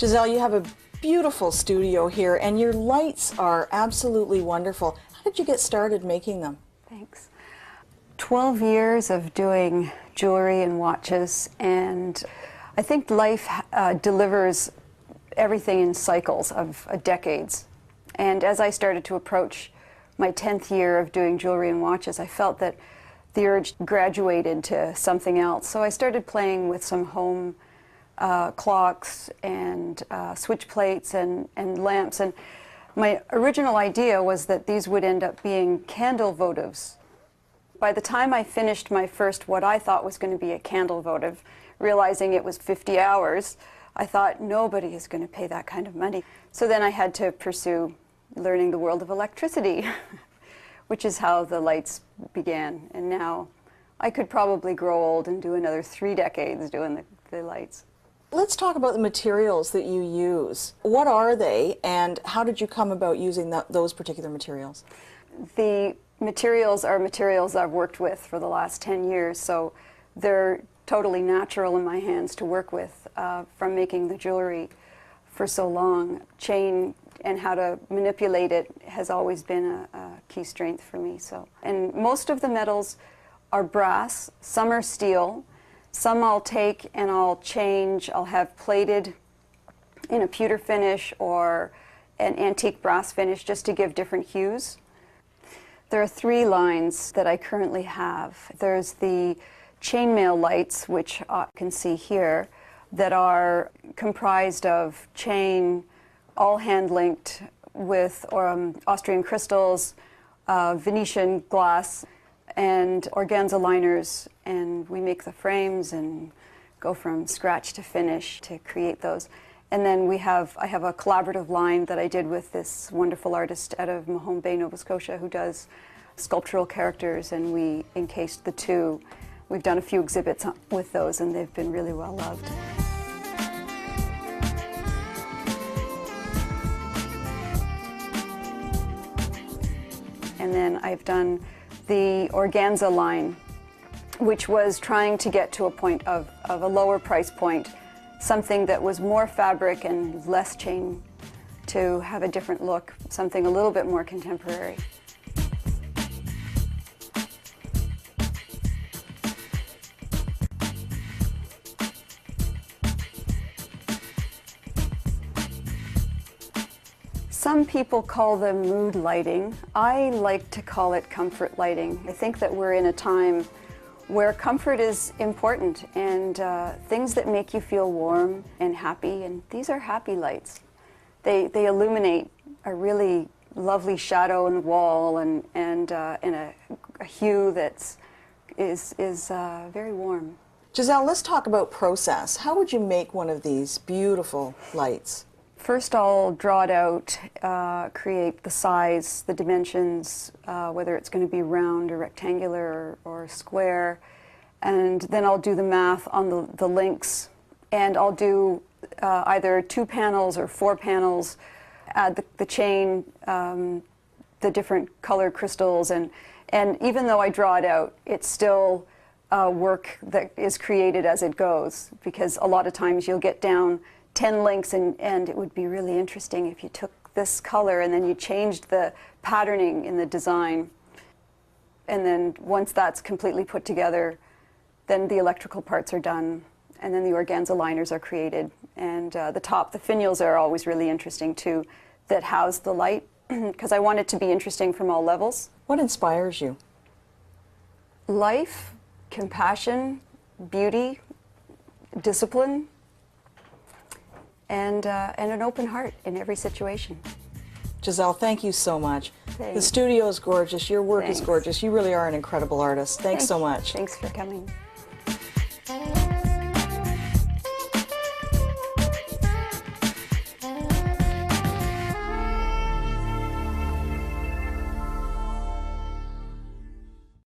Giselle, you have a beautiful studio here, and your lights are absolutely wonderful. How did you get started making them? Thanks. 12 years of doing jewelry and watches, and I think life delivers everything in cycles of decades. And as I started to approach my 10th year of doing jewelry and watches, I felt that the urge graduated to something else. So I started playing with some home clocks and switch plates and lamps. And my original idea was that these would end up being candle votives. By the time I finished my first, what I thought was going to be a candle votive, realizing it was 50 hours, I thought nobody is going to pay that kind of money. So then I had to pursue learning the world of electricity, which is how the lights began. And now I could probably grow old and do another 3 decades doing the lights. Let's talk about the materials that you use. What are they, and how did you come about using those particular materials? The materials are materials I've worked with for the last 10 years, so they're totally natural in my hands to work with from making the jewelry for so long. Chain and how to manipulate it has always been a key strength for me. And most of the metals are brass, some are steel, some I'll take and I'll change. I'll have plated in a pewter finish or an antique brass finish just to give different hues. There are 3 lines that I currently have. There's the chainmail lights, which you can see here, that are comprised of chain, all hand-linked with Austrian crystals, Venetian glass, and organza liners, and we make the frames and go from scratch to finish to create those. And then I have a collaborative line that I did with this wonderful artist out of Mahone Bay, Nova Scotia, who does sculptural characters, and we encased the 2. We've done a few exhibits with those, and they've been really well loved. And then I've done the organza line, which was trying to get to a point of a lower price point, something that was more fabric and less chain to have a different look, something a little bit more contemporary. Some people call them mood lighting. I like to call it comfort lighting. I think that we're in a time where comfort is important, and things that make you feel warm and happy, and these are happy lights. They illuminate a really lovely shadow in the wall and a hue that is very warm. Giselle, let's talk about process. How would you make one of these beautiful lights? First, I'll draw it out, create the size, the dimensions, whether it's going to be round or rectangular or square, and then I'll do the math on the links, and I'll do either 2 panels or 4 panels, add the chain, the different color crystals, and even though I draw it out, it's still work that is created as it goes, because a lot of times you'll get down 10 links, and it would be really interesting if you took this color and then you changed the patterning in the design. And then once that's completely put together, then the electrical parts are done, and then the organza liners are created. And the finials are always really interesting too, that house the light, because I want it to be interesting from all levels. What inspires you? Life, compassion, beauty, discipline, and an open heart in every situation. Giselle, thank you so much. Thanks. The studio is gorgeous. Your work Thanks. is gorgeous. You really are an incredible artist. Thanks so much. Thanks for coming.